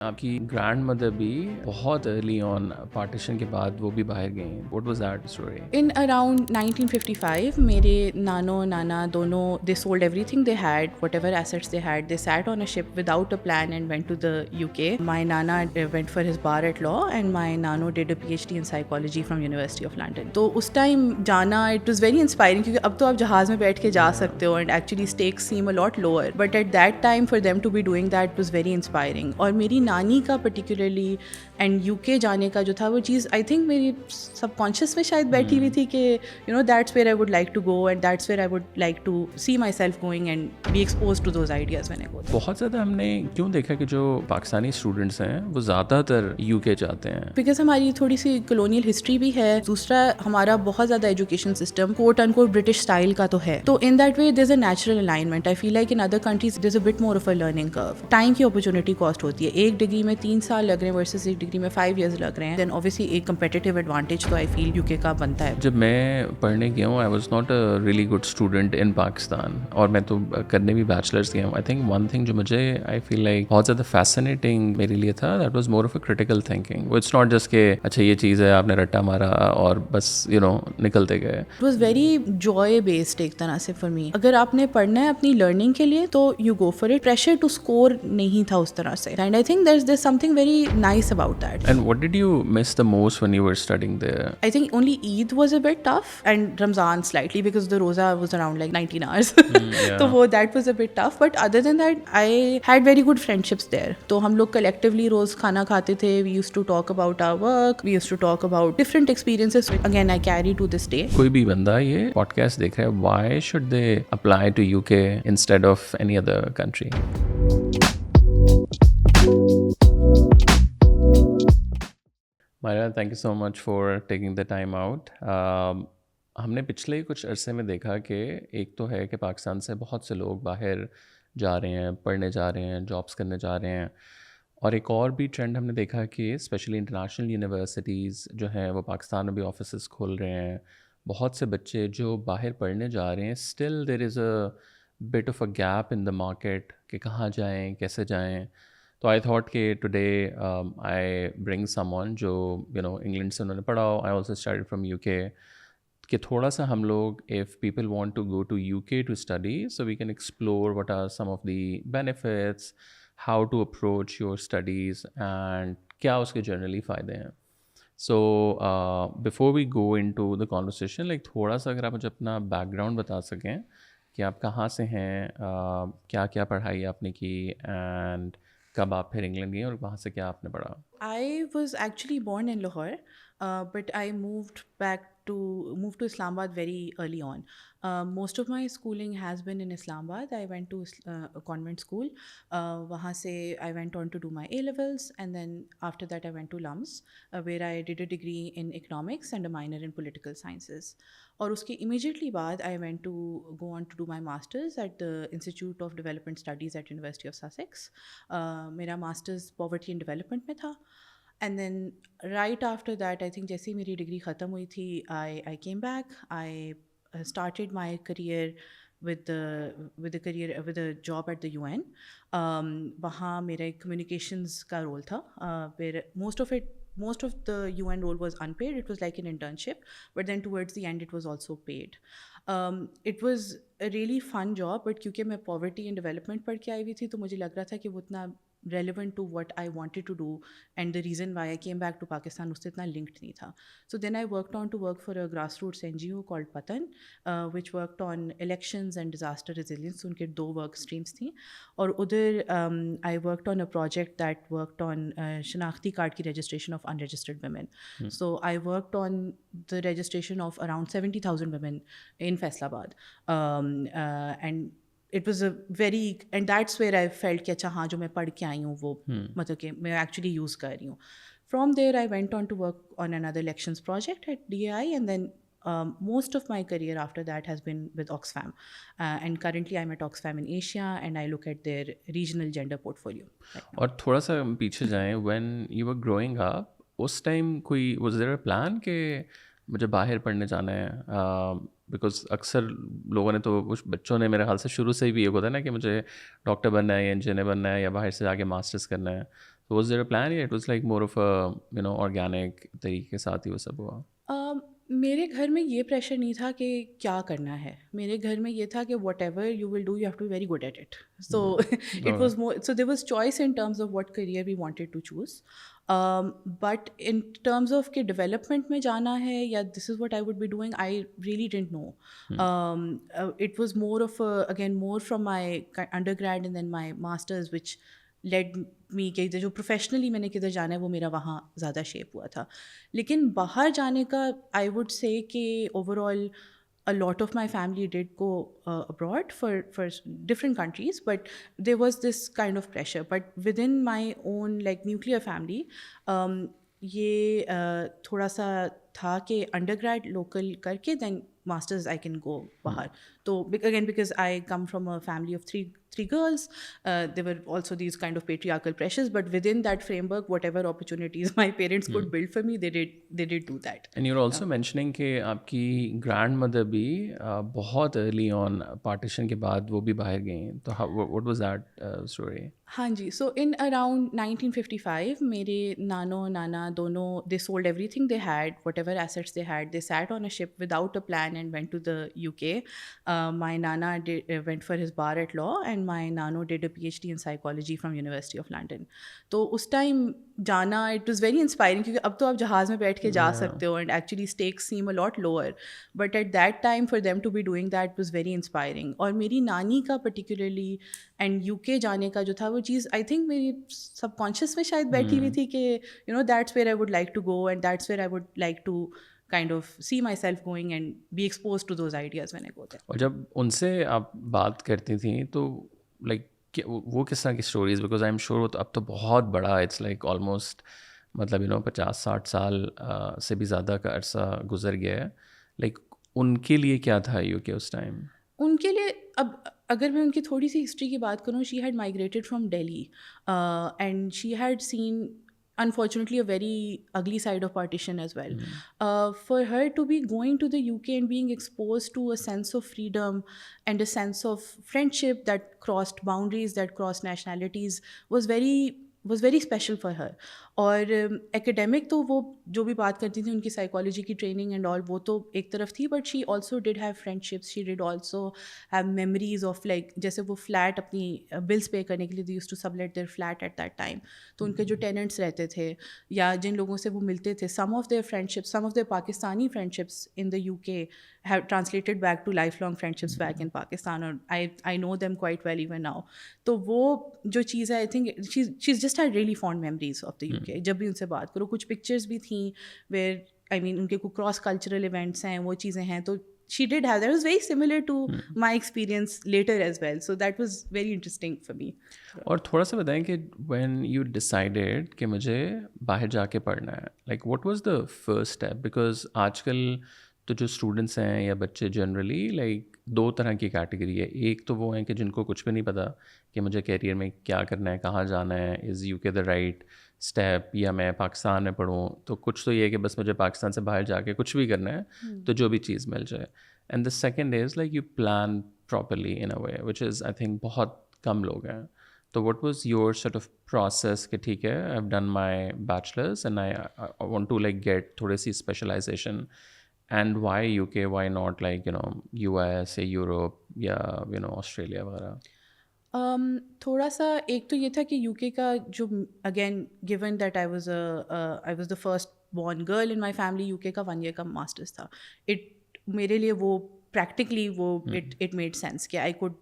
आपकी grand mother भी बहुत अर्ली ऑन पार्टीशन के बाद वो भी बाहर गई। What was that story? In around 1955, मेरे नानो नाना दोनों they sold everything they had, whatever assets they had. They sat on a ship without a plan and went to the UK. My nana went for his bar at law, and my nano did a PhD in psychology from University of London. तो उस time जाना it was very inspiring क्योंकि अब तो आप जहाज़ में बैठ के जा सकते हो and actually stakes seem a lot lower. But at that time for them to be doing that was very inspiring. और मेरी नानी का particularly and UK जाने का जो था वो चीज़ I think मेरी subconscious में शायद बैठी हुई थी कि you know that's where I would like to go and that's where I would like to see myself going and be exposed to those ideas when I go there. बहुत ज़्यादा हमने क्यों देखा कि जो पाकिस्तानी स्टूडेंट्स हैं वो ज़्यादातर यूके जाते हैं? बिकॉज हमारी थोड़ी सी कॉलोनियल हिस्ट्री भी है, दूसरा हमारा बहुत ज़्यादा education system quote unquote British style का तो है, तो in that way there is a natural alignment. I feel like in other countries there is a bit more of a learning curve. Time की अपॉर्चुनिटी कॉस्ट होती है. एक degree में 3 साल लग रहे हैं वर्सेस एक डिग्री में 5 years लग रहे हैं. देन ऑब्वियसली एक कंपेटिटिव एडवांटेज तो आई फील यूके का बनता है. जब मैं पढ़ने गया हूँ I was not a really good student in Pakistan, और मैं तो करने भी बैचलर्स गया हूँ. आई थिंक वन थिंग जो मुझे आई फील लाइक बहुत ज़्यादा फैसिनेटिंग मेरे लिए था, that was more of a critical thinking. It's not just के अच्छा ये चीज़ है आपने रट्टा मारा और बस निकलते गए. It was very joy based एक तरह से फॉर मी. अगर आपने पढ़ना है अपनी लर्निंग के लिए तो you go for it. Pressure to score नहीं था उस तरह से, and I think there something very nice about that. And what did you miss the most when you were studying there? I think only Eid was a bit tough and Ramzan slightly because the roza was around like 19 hours. Yeah. So that was a bit tough. But other than that, I had very good friendships there. तो हम लोग collectively रोज खाना खाते थे. We used to talk about our work. We used to talk about different experiences. Again, I carry to this day. कोई भी बंदा ये पॉडकास्ट देख रहा है, why should they apply to UK instead of any other country? Maira, thank you so much for taking the time out. हमने पिछले कुछ अरसे में देखा कि एक तो है कि पाकिस्तान से बहुत से लोग बाहर जा रहे हैं, पढ़ने जा रहे हैं, जॉब्स करने जा रहे हैं, और एक और भी ट्रेंड हमने देखा कि स्पेशली इंटरनेशनल यूनिवर्सिटीज़ जो हैं वो पाकिस्तान में भी ऑफिसेस खोल रहे हैं. बहुत से बच्चे जो बाहर पढ़ने जा रहे हैं, still there is a bit of a gap in the market कि कहाँ जाएं, कैसे जाएं. तो आई थॉट कि टुडे आई ब्रिंग समवन जो इंग्लैंड से उन्होंने पढ़ा हो. I also studied from UK, कि थोड़ा सा हम लोग if people want to go to UK to study, so we can explore what are some of the benefits, how to approach your studies and क्या उसके जनरली फ़ायदे हैं. So before we go into the conversation, like थोड़ा सा अगर आप मुझे अपना बैकग्राउंड बता सकें कि आप कहाँ से हैं, क्या क्या पढ़ाई आपने की, एंड कब आप फिर इंग्लैंड गए और वहाँ से क्या आपने पढ़ा? I was actually born in Lahore, but I moved to Islamabad very early on. Most of my schooling has been in Islamabad. I went to a convent school. वहाँ से I went on to do my A levels, and then after that I went to LUMS, where I did a degree in economics and a minor in political sciences. और उसके immediately बाद I went to go on to do my masters at the Institute of Development Studies at University of Sussex. मेरा masters poverty and development में था. And then right after that, I think जैसे ही मेरी degree ख़त्म हुई थी, I came back. I started my career with a job at the UN. वहाँ मेरा एक communications का role था, where most of the UN role was unpaid. It was like an internship, but then towards the end it was also paid. It was a really fun job, but क्योंकि मैं poverty and development पढ़ के आई हुई थी, तो मुझे लग रहा था कि वो उतना relevant to what I wanted to do and the reason why I came back to Pakistan उससे इतना linked नहीं था. So then I worked for a grassroots NGO called Patan, which worked on elections and disaster resilience. उनके 2 work streams थी, और उधर I worked on a project that worked on शनाख्ती card की registration of unregistered women. So I worked on the registration of around 70,000 women in Faisalabad, and it was a very, and that's where I felt कि अच्छा हाँ जो मैं पढ़ के आई हूँ वो मतलब कि मैं actually use कर रही हूँ. From there I went on to work on another elections project at DAI, and then most of my career after that has been with Oxfam, and currently I'm at Oxfam in Asia, and I look at their regional gender portfolio right now. और थोड़ा सा हम पीछे जाएं, when you were growing up, उस time कोई was there a plan कि मुझे बाहर पढ़ने जाना है? बिकॉज अक्सर लोगों ने तो कुछ बच्चों ने मेरे ख्याल से शुरू से ही भी ये होता है ना कि मुझे डॉक्टर बनना है या इंजीनियर बनना है या बाहर से जाके मास्टर्स करना है. वाज देयर अ प्लान या it was like more of a organic तरीके के साथ ही वो सब हुआ? मेरे घर में ये प्रेशर नहीं था कि क्या करना है। मेरे घर में ये था कि whatever you will do you have to be very good at it. So it okay. Was more, so there was choice in terms of what career we wanted to choose. But in terms of कि development में जाना है या this is what I would be doing, I really didn't know. It was more of again more from my undergrad and then my masters which led me कि जो professionally मैंने किधर जाना है वो मेरा वहाँ ज़्यादा शेप हुआ था। लेकिन बाहर जाने का आई वुड से कि overall a lot of my family did go abroad for different countries, but there was this kind of pressure. But within my own like nuclear family, ये थोड़ा सा था कि अंडरग्रेड लोकल करके then masters I can go बाहर. तो again because I come from a family of three girls, there were also these kind of patriarchal pressures, but within that framework whatever opportunities my parents could build for me, they did do that. And you are also mentioning कि आपकी grand mother भी बहुत early on partition के बाद वो भी बाहर गई, तो व्हाट वाज दैट स्टोरी? हाँ जी, सो इन अराउंड 1955 मेरे नानो नाना दोनों they sold everything they had, whatever assets they had, they sat on a ship without a plan and went to the UK. My नाना went for his bar at law and my नानो did a PhD in psychology from University of London. तो उस time जाना it was very inspiring, क्योंकि अब तो आप जहाज़ में बैठ के जा सकते हो and actually stakes seem a lot lower, but at that time for them to be doing that was very inspiring. और मेरी नानी का पर्टिकुलरली एंड यूके जाने का जो था वो चीज़ आई थिंक मेरी सबकॉन्शियस में शायद बैठी हुई थी कि that's where I would like to go and that's where I would like to kind of see myself going and be exposed to those ideas when I go there. और जब उनसे आप बात करती थी तो लाइक वो किस तरह की stories, because I am sure तो अब तो बहुत बड़ा, इट्स लाइक ऑलमोस्ट मतलब 50-60 साल से भी ज़्यादा का अरसा गुजर गया है. लाइक उनके लिए क्या था यूके उस टाइम? उनके लिए अब अगर मैं उनकी थोड़ी सी हिस्ट्री की बात करूँ, she had migrated from Delhi and she had seen unfortunately a very ugly side of partition as well. For her to be going to the UK and being exposed to a sense of freedom and a sense of friendship that crossed boundaries, that crossed nationalities, was very special for her. और academic तो वो जो भी बात करती थी उनकी psychology की ट्रेनिंग एंड ऑल वो तो एक तरफ थी, but she also did have friendships, she did also have memories of like जैसे वो फ्लैट अपनी बिल्स पे करने के लिए they used to sublet their flat at that time. तो उनके जो टेनेंट्स रहते थे या जिन लोगों से वो मिलते थे, some of their friendships, some of their Pakistani friendships in the UK have translated back to lifelong friendships back in Pakistan, or I know them quite well even now. तो वो जो चीज़ है I think she's just had really fond memories of the UK. जब भी उनसे बात करो, कुछ पिक्चर्स भी थी वेयर आई मीन उनके कुछ क्रॉस कल्चरल इवेंट्स हैं, वो चीज़ें हैं. तो she did have that. Was very similar to my experience later as well, so that was very interesting for me. और थोड़ा सा बताएं कि when you decided कि मुझे बाहर जाके पढ़ना है, like what was the first step? Because आजकल तो जो स्टूडेंट्स हैं या बच्चे जनरली लाइक दो तरह की कैटेगरी है. एक तो वो हैं कि जिनको कुछ भी नहीं पता कि मुझे कैरियर में क्या करना है, कहाँ जाना है, is UK the right step, या मैं पाकिस्तान में पढ़ूँ. तो कुछ तो ये है कि बस मुझे पाकिस्तान से बाहर जाके कुछ भी करना है तो जो भी चीज़ मिल जाए. And the second is like you plan properly in a way which is I think बहुत कम लोग हैं. तो what was your sort of process कि ठीक है I have done my bachelors and I want to like get थोड़ी सी specialization, and why UK, why not like US या यूरोप या ऑस्ट्रेलिया वगैरह? थोड़ा सा एक तो ये था कि यूके का जो again given that I was the first born girl in my family, UK का 1 year का मास्टर्स था. इट मेरे लिए वो प्रैक्टिकली वो इट मेड सेंस कि I could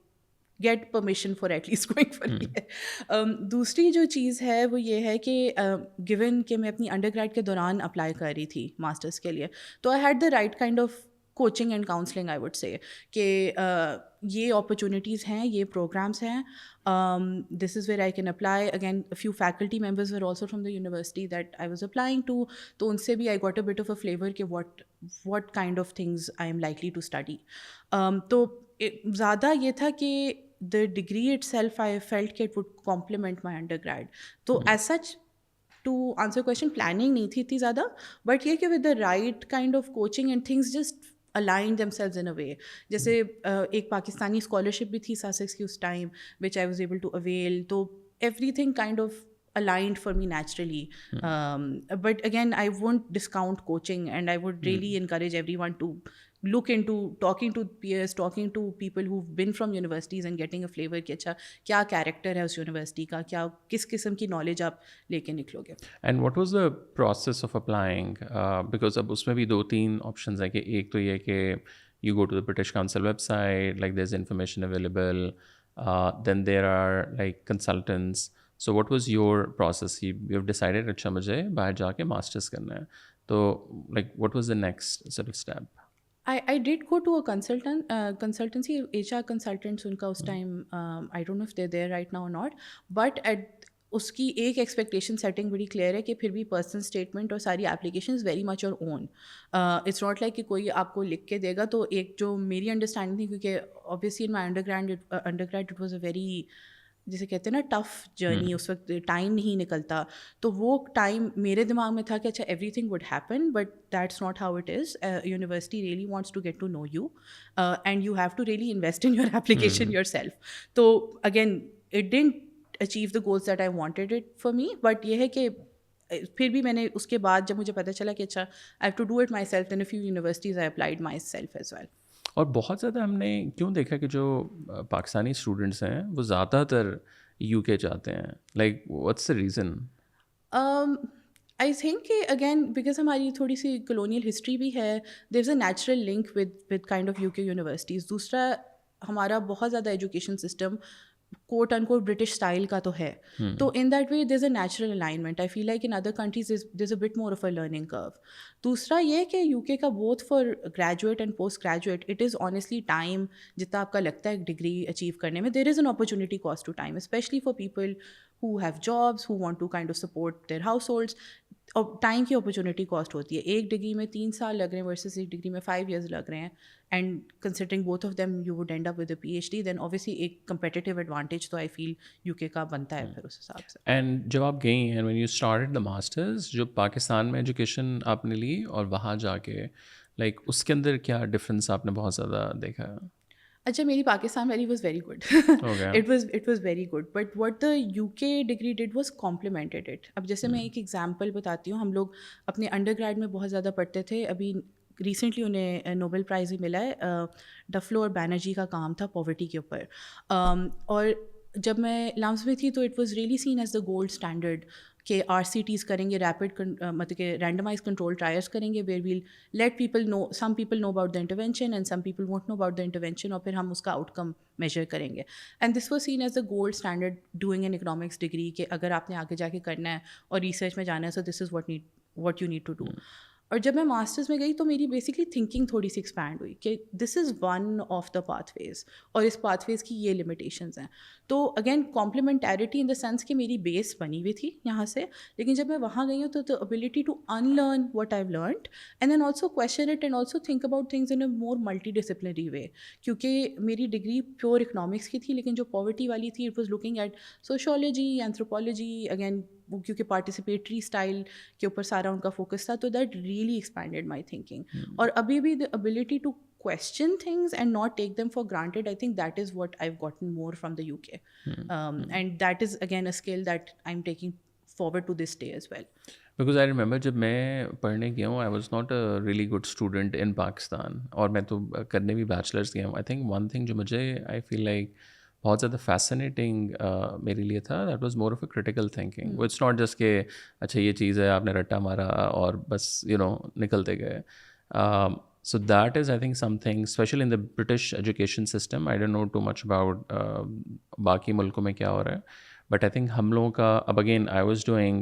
get permission for at least going for year. दूसरी जो चीज़ है वो ये है कि गिवन कि मैं अपनी अंडरग्रेड के दौरान अप्लाई कर रही थी मास्टर्स के लिए, तो I had the right kind of coaching and counselling I would say कि ये अपॉर्चुनिटीज़ हैं, ये प्रोग्राम्स हैं, this is where I can apply. Again few faculty members were also from the university that I was applying to, तो उनसे भी I got a bit of a flavour कि what kind of things I am likely to study. तो ज़्यादा ये था कि the degree itself I felt कि it would complement my undergrad. तो as such to answer question, planning नहीं थी इतनी ज़्यादा, but ये कि with the right kind of coaching and things just aligned themselves in a way. जैसे एक पाकिस्तानी scholarship भी थी Sussex की उस time which I was able to avail. तो everything kind of aligned for me naturally. But again, I won't discount coaching, and I would really encourage everyone to look into talking to peers, talking to people who've been from universities and getting a flavor कि अच्छा क्या character है उस university का, क्या किस किस्म की knowledge आप लेके निकलोगे. And what was the process of applying because अब उसमें भी दो तीन ऑप्शंस हैं कि एक तो ये कि you go to the British Council website, like there's information available, then there are like consultants. So what was your process? You've decided अच्छा मुझे बाहर जाके मास्टर्स करना है, तो like what was the next sort of step? I did go to a consultancy, HR consultants उनका उस time, I don't know if they're there right now or not, but at उसकी एक एक्सपेक्टेशन सेटिंग बड़ी clear है कि फिर भी personal statement और सारी application is very much your own. It's not like कि कोई आपको लिख के देगा. तो एक जो मेरी अंडरस्टैंडिंग थी, क्योंकि obviously in my undergrad it was a very, जिसे कहते हैं ना, टफ जर्नी. उस वक्त टाइम नहीं निकलता. तो वो टाइम मेरे दिमाग में था कि अच्छा everything would happen, but that's not how it is. University really wants to get to know you, and you have to really invest in your application yourself. तो again it didn't achieve the goals that I wanted it for me. But ये है कि फिर भी मैंने उसके बाद जब मुझे पता चला कि अच्छा I have to do it myself, then a few universities I applied myself as well. और बहुत ज़्यादा हमने क्यों देखा कि जो पाकिस्तानी स्टूडेंट्स हैं वो ज़्यादातर यूके जाते हैं, like what's the reason? I think कि अगेन बिकॉज हमारी थोड़ी सी कलोनियल हिस्ट्री भी है, there is a natural link with kind of UK universities. दूसरा, हमारा बहुत ज़्यादा education system quote unquote British style का तो है. तो in that way there is a natural alignment. I feel like in other countries there is a bit more of a learning curve. दूसरा ये कि यूके का both for graduate and post graduate it is honestly time. जितना आपका लगता है degree achieve करने में, there is an opportunity cost to time, specially for people who have jobs, who want to kind of support their households. और time की opportunity cost होती है. एक डिग्री में 3 साल लग रहे हैं वर्सेस एक डिग्री में 5 years लग रहे हैं. And considering both of them you would end up with a PhD, then obviously एक कंपेटिटिव एडवांटेज तो आई फील यूके का बनता है फिर उस हिसाब से. एंड जब आप गई हैं, when you started the masters, जो पाकिस्तान में एजुकेशन आपने ली और वहाँ जाके लाइक उसके अंदर क्या डिफरेंस आपने बहुत ज़्यादा देखा? अच्छा, मेरी पाकिस्तान वाली was very good. Okay. It was very good, but what the UK degree did was complimented it. अब जैसे मैं एक एग्जाम्पल बताती हूँ. हम लोग अपने अंडर ग्रेड में बहुत ज़्यादा पढ़ते थे. अभी रिसेंटली उन्हें नोबेल प्राइज़ भी मिला है. डफलो और बैनर्जी का काम था पॉवर्टी के ऊपर. और जब मैं लम्स में थी तो it was really seen as the gold standard कि RCTs करेंगे, रैपिड मतलब कि रैंडमाइज कंट्रोल ट्रायल्स करेंगे, where we'll let people know, some people know about the intervention and some people won't know about the intervention, और फिर हम उसका outcome measure करेंगे. And this was seen as the gold standard doing an economics degree कि अगर आपने आगे जाके करना है और रिसर्च में जाना है, so this is what you need to do. और जब मैं मास्टर्स में गई तो मेरी बेसिकली थिंकिंग थोड़ी सी एक्सपैंड हुई कि this is one of the pathways, और इस पाथवेज की ये लिमिटेशंस हैं. तो अगेन कॉम्प्लीमेंटैरिटी इन द सेंस कि मेरी बेस बनी हुई थी यहाँ से, लेकिन जब मैं वहाँ गई हूँ तो the ability to unlearn what I have learned and then also question it and also think about things in a more multidisciplinary way. क्योंकि मेरी डिग्री प्योर इकनॉमिक्स की थी, लेकिन जो पॉवर्टी वाली थी it was looking at sociology, anthropology, again वो क्योंकि पार्टिसिपेटरी स्टाइल के ऊपर सारा उनका फोकस था. तो that really expanded my thinking. और अभी भी the ability to question things and not take them for granted, I think that is what I've gotten more from the UK. And that is again a skill that I'm taking forward to this day as well. Because I remember जब मैं पढ़ने गया हूँ, I was not a really good student in Pakistan, और मैं तो करने भी बैचलर्स गया हूँ. आई थिंक वन थिंग जो मुझे आई फील लाइक बहुत ज़्यादा फैसिनेटिंग मेरे लिए था, that was more of a critical thinking. वो इट्स नॉट जस्ट कि अच्छा ये चीज़ है, आपने रट्टा मारा और बस निकलते गए. So that is, I think, something special in the British education system. I don't know too much about बाकी मुल्कों में क्या हो रहा है, but I think हम लोगों का, अब again I was doing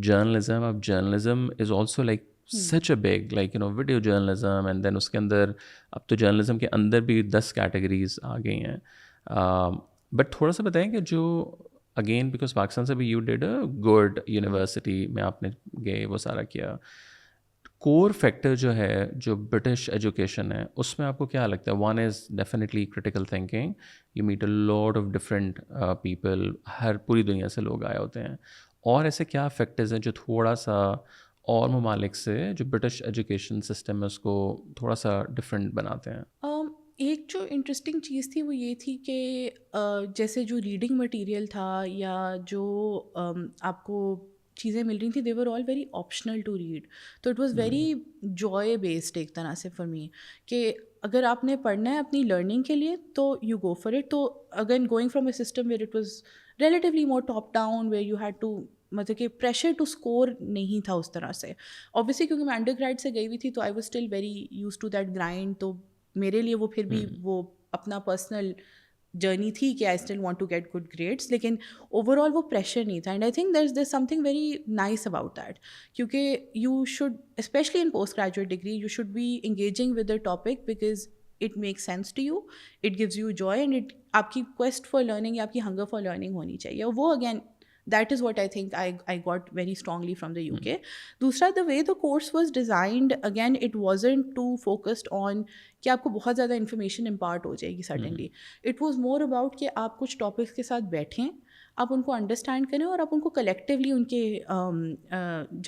journalism. अब journalism is also like such a big, like video journalism, and then उसके अंदर अब तो journalism के अंदर भी 10 categories आ गई हैं. But थोड़ा सा बताएं कि जो again because पाकिस्तान से भी you did a good university में आपने गए वो सारा किया, कोर फैक्टर जो है जो ब्रिटिश एजुकेशन है उसमें आपको क्या लगता है? One is definitely critical thinking. You meet a lot of different people, हर पूरी दुनिया से लोग आए होते हैं. और ऐसे क्या फैक्टर्स हैं जो थोड़ा सा और ममालिक से जो ब्रिटिश एजुकेशन सिस्टम है उसको थोड़ा सा डिफरेंट बनाते हैं? एक जो इंटरेस्टिंग चीज़ थी वो ये थी कि जैसे जो रीडिंग मटेरियल था या जो आपको चीज़ें मिल रही थी, they were all very optional to read. तो it was very joy based एक तरह से फॉर मी, कि अगर आपने पढ़ना है अपनी लर्निंग के लिए तो यू गो फॉर इट. तो again going from a system where it was relatively more top down, where you had to, मतलब कि प्रेशर टू स्कोर नहीं था उस तरह से. ऑब्वियसली क्योंकि मैं अंडर से गई हुई थी तो I was still very use to that grind. तो मेरे लिए वो फिर भी वो अपना पर्सनल जर्नी थी कि I still want to get good grades, लेकिन ओवरऑल वो प्रेशर नहीं था. And I think there something very nice about that, क्योंकि you should, especially in post graduate degree, you should be engaging with the topic because it makes sense to you, it gives you joy, and it आपकी quest for learning या आपकी hunger for learning होनी चाहिए. और वो again that is what I think I got very strongly from the UK. दूसरा, the way the course was designed, again it wasn't too focused on कि आपको बहुत ज़्यादा information impart हो जाएगी suddenly. It was more about कि आप कुछ topics के साथ बैठें, आप उनको अंडरस्टैंड करें और आप उनको कलेक्टिवली उनके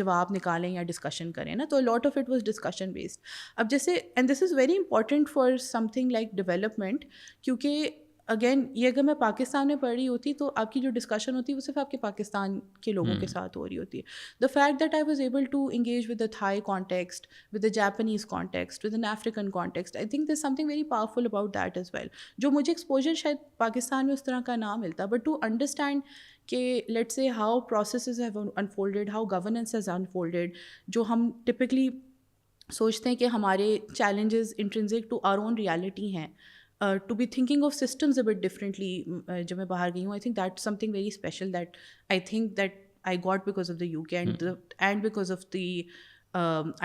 जवाब निकालें या डिस्कशन करें ना. तो lot of it was discussion based. अब जैसे, and this is very important for something like development, क्योंकि अगेन ये अगर मैं पाकिस्तान में पढ़ रही होती तो आपकी जो डिस्कशन होती है वो सिर्फ आपके पाकिस्तान के लोगों के साथ हो रही होती है. The fact that I was able to engage with the Thai context, with the Japanese context, with an African context, I think there something very powerful about that as well, जो मुझे एक्सपोजर शायद पाकिस्तान में उस तरह का ना मिलता. But to understand कि let's say how processes have unfolded, how governance has unfolded, जो हम टिपिकली सोचते हैं कि हमारे challenges intrinsic to our own reality हैं, to be thinking of systems a bit differently. जब मैं बाहर गई हूँ, I think that's something very special that I think that I got because of the UK and because of the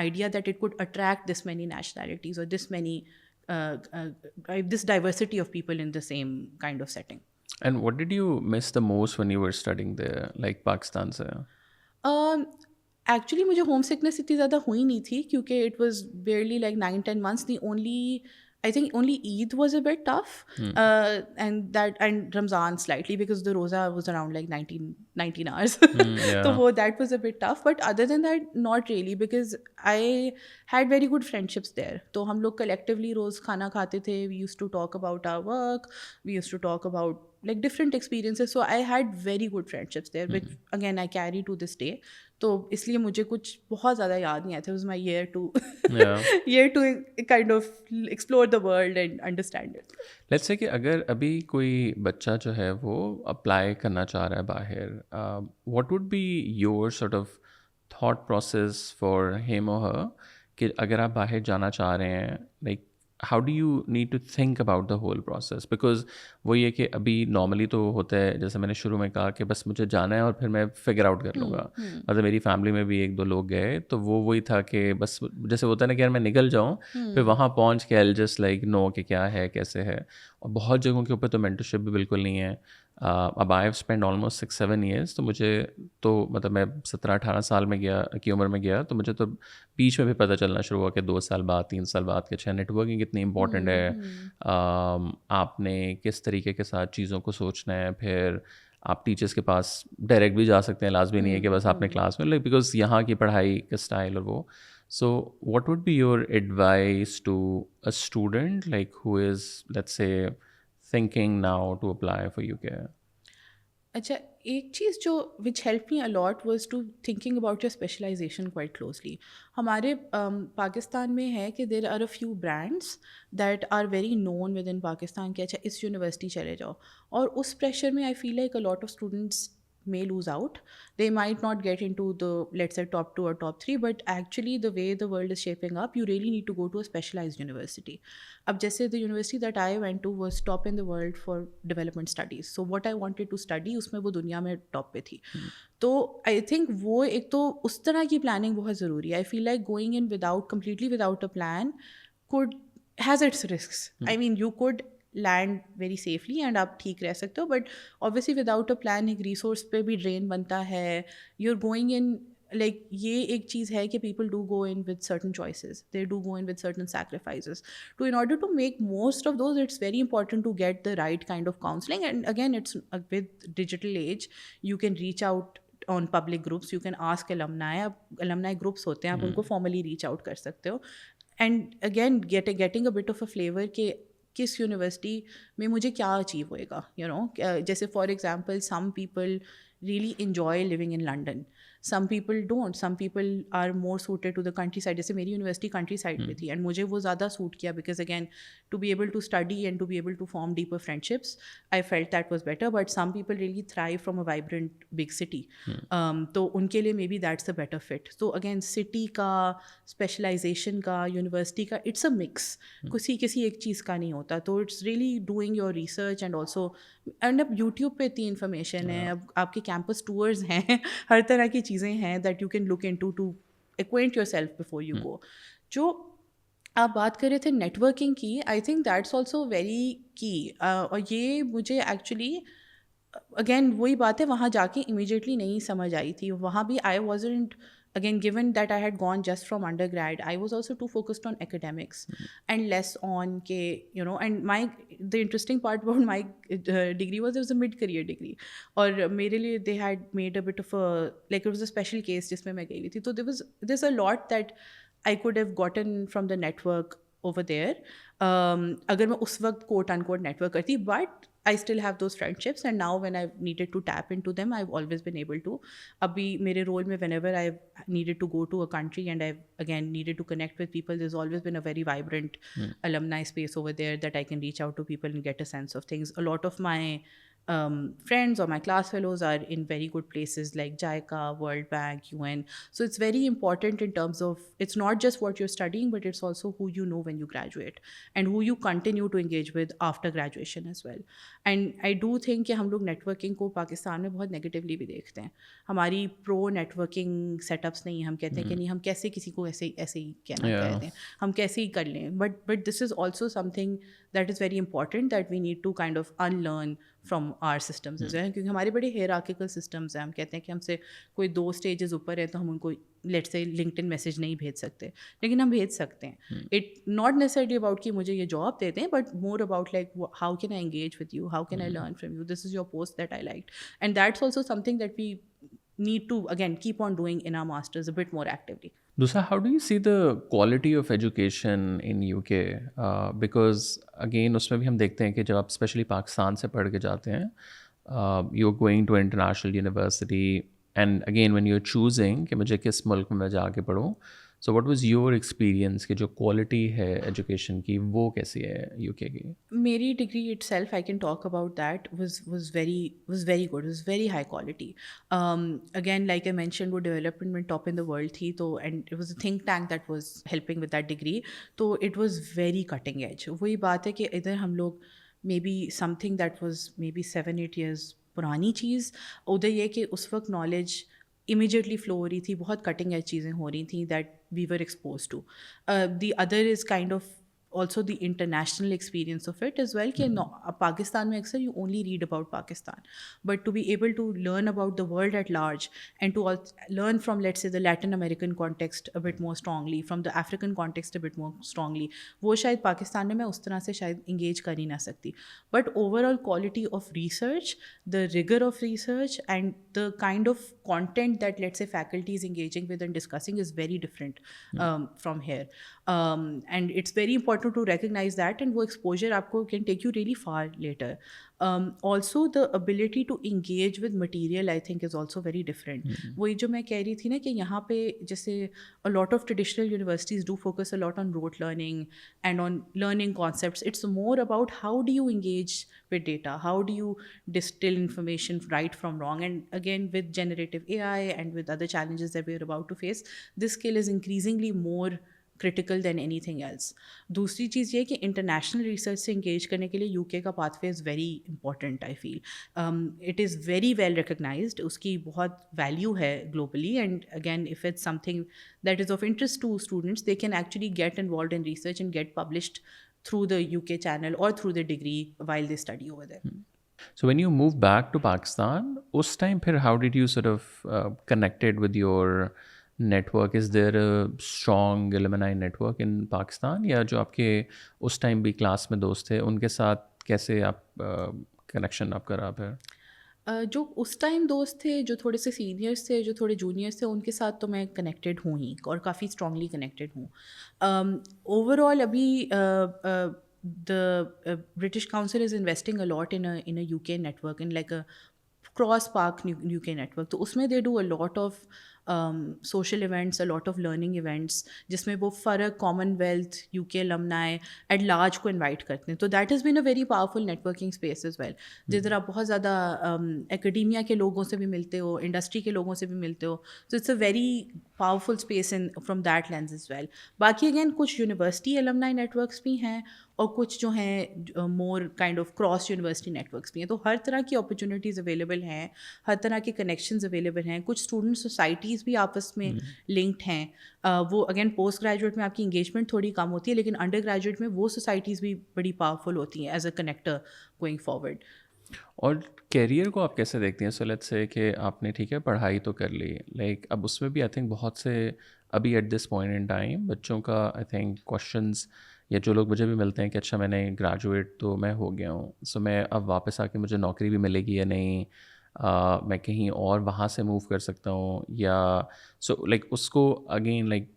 idea that it could attract this many nationalities or this many this diversity of people in the same kind of setting. And what did you miss the most when you were studying there, like Pakistan से? Actually मुझे home sickness इतनी ज़्यादा हुई नहीं थी, क्योंकि it was barely like 9-10 months. The only, I think only Eid was a bit tough, and Ramzan slightly, because the roza was around like 19 hours. So that was a bit tough. But other than that, not really, because I had very good friendships there. तो हम लोग collectively रोज़ खाना खाते थे. We used to talk about our work. We used to talk about like different experiences. So I had very good friendships there, which again I carry to this day. तो इसलिए मुझे कुछ बहुत ज़्यादा याद नहीं आया था. It was my year to kind of explore the world and understand it. Let's say कि अगर अभी कोई बच्चा जो है वो अप्लाई करना चाह रहा है बाहर, what would be your sort of thought process for him or her, कि अगर आप बाहर जाना चाह रहे हैं, like how do you need to think about the whole process? Because वो ये कि अभी नॉर्मली तो होता है, जैसे मैंने शुरू में कहा कि बस मुझे जाना है और फिर मैं फिगर आउट कर लूँगा. मतलब मेरी फैमिली में भी 1-2 लोग गए तो वो वही था कि बस जैसे होता है ना कि यार मैं निकल जाऊँ, फिर वहाँ पहुँच के आई जस्ट लाइक नो कि क्या है कैसे है. और बहुत जगहों के ऊपर तो मेंटरशिप भी बिल्कुल नहीं है. अब आई हैव स्पेंड ऑलमोस्ट 6-7 ईयर्स, तो मुझे तो मतलब मैं 17-18 साल में गया की उम्र में गया, तो मुझे तो बीच में भी पता चलना शुरू हुआ कि 2 साल बाद 3 साल बाद कि अच्छा नेटवर्किंग कितनी इंपॉर्टेंट है, आपने किस तरीके के साथ चीज़ों को सोचना है. फिर आप टीचर्स के पास डायरेक्ट भी जा सकते हैं, लाजमी नहीं है कि बस आपने क्लास में, लाइक बिकॉज यहाँ की पढ़ाई का स्टाइल और वो. So what would be your advice to a student like who is let's say thinking now to apply for UK? अच्छा, एक चीज़ जो which help me a lot was to thinking about your specialisation quite closely. हमारे पाकिस्तान में है कि there are a few brands that are very known within Pakistan कि अच्छा इस यूनिवर्सिटी चले जाओ, और उस प्रेशर में आई feel like a lot of students may lose out. They might not get into the, let's say, top 2 or top 3, but actually the way the world is shaping up, you really need to go to a specialized university. अब जैसे the university that I went to was top in the world for development studies. So what I wanted to study, उसमें वो दुनिया में top पे थी. तो I think वो एक तो उस तरह की planning बहुत ज़रूरी है. I feel like going in completely without a plan has its risks. I mean, you could land very safely and आप ठीक रह सकते हो, but obviously without a plan एक रिसोर्स पे भी ड्रेन बनता है. You are going in, like ये एक चीज़ है कि people do go in with certain choices, they do go in with certain sacrifices. तो in order to make most of those, it's very important to get the right kind of counselling. And again it's with digital age, you can reach out on public groups, you can ask alumni groups होते हैं, आप उनको formally reach out कर सकते हो. And again getting a bit of a flavour किस university में मुझे क्या अचीव होएगा, जैसे for example some people really enjoy living in London. Some people don't. Some people are more suited to the countryside. जैसे मेरी यूनिवर्सिटी कंट्री साइड पे थी एंड मुझे वो ज़्यादा सूट किया because again to be able to study and to be able to form deeper friendships I felt that was better. But some people really thrive from a vibrant big city, तो उनके लिए maybe that's a better fit. तो again city का, specialisation का, university का, it's a mix. किसी एक चीज़ का नहीं होता. तो it's really doing your research and also and अब यूट्यूब पे इतनी इन्फॉर्मेशन है, अब आपके कैंपस टूर्स हैं, हर तरह की चीज़ें हैं that you can look into two acquaint yourself before you go. जो आप बात कर रहे थे नेटवर्किंग की, I think that's also very की. और ये मुझे एक्चुअली अगेन वही बात है, वहाँ जाके इमीडिएटली नहीं समझ आई थी. वहाँ भी आई wasn't, again given that I had gone just from undergrad, I was also too focused on academics and less on and the interesting part about my degree was it was a mid-career degree. और मेरे लिए they had made a bit of a, like it was a special case जिसमें मैं गई हुई थी. तो there's a lot that I could have gotten from the network over there. अगर मैं उस वक्त quote unquote network करती, but I still have those friendships and now when I've needed to tap into them, I've always been able to. Abhi mere role mein whenever I've needed to go to a country and I've again needed to connect with people, there's always been a very vibrant alumni space over there that I can reach out to people and get a sense of things. A lot of my friends or my class fellows are in very good places like JICA, World Bank, UN. So it's very important in terms of, it's not just what you're studying, but it's also who you know when you graduate and who you continue to engage with after graduation as well. And I do think कि हम लोग networking को पाकिस्तान में बहुत negatively भी देखते हैं. हमारी प्रो नेटवर्किंग सेटअप्स नहीं. हम कहते हैं कि नहीं, हम कैसे किसी को ऐसे ही कहना कहते हैं, हम कैसे ही कर लें. But this is also something that is very important that we need to kind of unlearn from our systems as well, क्योंकि हमारे बड़े हेयरार्किकल सिस्टम्स हैं. हम कहते हैं कि हमसे कोई 2 स्टेजेस ऊपर है तो हम उनको लेट्स से लिंक्डइन मैसेज नहीं भेज सकते, लेकिन हम भेज सकते हैं. इट नॉट नेसेसरली अबाउट कि मुझे ये जॉब दे दें, but more about like how can I engage with you, how can I learn from you, this is your post that I like. And that's also something that we need to again keep on doing in our masters a bit more actively. Dusa, how do you see the quality of education in UK? Because again उसमें भी हम देखते हैं कि जब आप specially Pakistan से पढ़ के जाते हैं, you're going to international university and again when you're choosing कि मुझे किस मुल्क में जाके पढ़ूँ, so what was your experience कि जो क्वालिटी है एजुकेशन की वो कैसी है यूके की? मेरी degree itself, I can talk about that, was very good, was very high quality. Again, like I mentioned, वो development में top in the world थी, तो and it was a think tank that was helping with that degree, तो it was very cutting edge. वही बात है कि इधर हम लोग maybe something that was maybe 7-8 years पुरानी चीज़, उधर ये कि उस वक्त knowledge immediately flow हो रही थी, बहुत कटिंग एज चीज़ें हो रही थी that we were expose to. The other is kind of also the international experience of it as well. कि पाकिस्तान में अक्सर you only read about Pakistan, but to be able to learn about the world at large and to learn from, let's say, the Latin American context a bit more strongly, from the African context a bit more strongly, वो शायद पाकिस्तान में मैं उस तरह से शायद engage कर ही ना सकती. But overall quality of research, the rigor of research and the kind of content that, let's say, faculty is engaging with and discussing is very different from here. And it's very important to recognize that, and वो exposure आपको can take you really far later. Also the ability to engage with material, I think, is also very different. वही जो मैं कह रही थी ना कि यहाँ पे जैसे a lot of traditional universities do focus a lot on rote learning and on learning concepts. It's more about how do you engage with data, how do you distill information right from wrong, and again with generative AI and with other challenges that we are about to face, this skill is increasingly more critical than anything else. दूसरी चीज़ ये कि international research से engage करने के लिए UK का pathway is very important. I feel it is very well recognised, उसकी बहुत वैल्यू है globally, and again if it's something that is of interest to students, they can actually get involve in research and get published through the UK channel or through the degree while they study over there. So when you moved back to Pakistan, उस time फिर how did you sort of connected with your network? Is there a strong alumni network in Pakistan, या जो आपके उस time भी class में दोस्त थे उनके साथ कैसे आप कनेक्शन आपका रहा फिर? जो उस टाइम दोस्त थे, जो थोड़े से सीनियर्स थे, जो थोड़े जूनियर्स थे, उनके साथ तो मैं कनेक्टेड हूँ ही और काफ़ी स्ट्रांगली कनेक्टेड हूँ. ओवरऑल अभी the British Council is investing a lot in a UK network, in like a cross park UK network. तो उसमें they do a lot of social events, a lot of learning events, जिसमें वो फ़र्क Commonwealth UK alumni at large को invite करते हैं. तो that has been a very powerful networking space as well, जिधर आप बहुत ज़्यादा academia के लोगों से भी मिलते हो, industry के लोगों से भी मिलते हो. So it's a very powerful space in from that lens as well. बाकी again कुछ university alumni networks भी हैं और कुछ जो हैं more kind of cross university networks भी हैं. तो हर तरह की अपॉर्चुनिटीज़ अवेलेबल हैं, हर तरह के कनेक्शंस अवेलेबल हैं. कुछ स्टूडेंट सोसाइटीज़ भी आपस में लिंक्ड हैं. वो अगेन पोस्ट ग्रेजुएट में आपकी इंगेजमेंट थोड़ी कम होती है, लेकिन अंडर ग्रेजुएट में वो सोसाइटीज़ भी बड़ी पावरफुल होती हैं as a connector going forward. और करियर को आप कैसे देखती हैं? सो लेट्स से कि आपने ठीक है पढ़ाई तो कर ली, लाइक अब उसमें भी आई थिंक बहुत से अभी at this point in time बच्चों का आई थिंक क्वेश्चंस, या जो लोग मुझे भी मिलते हैं कि अच्छा मैंने ग्रेजुएट तो मैं हो गया हूँ, सो मैं अब वापस आके मुझे नौकरी भी मिलेगी या नहीं, मैं कहीं और वहाँ से मूव कर सकता हूँ या सो लाइक उसको अगेन लाइक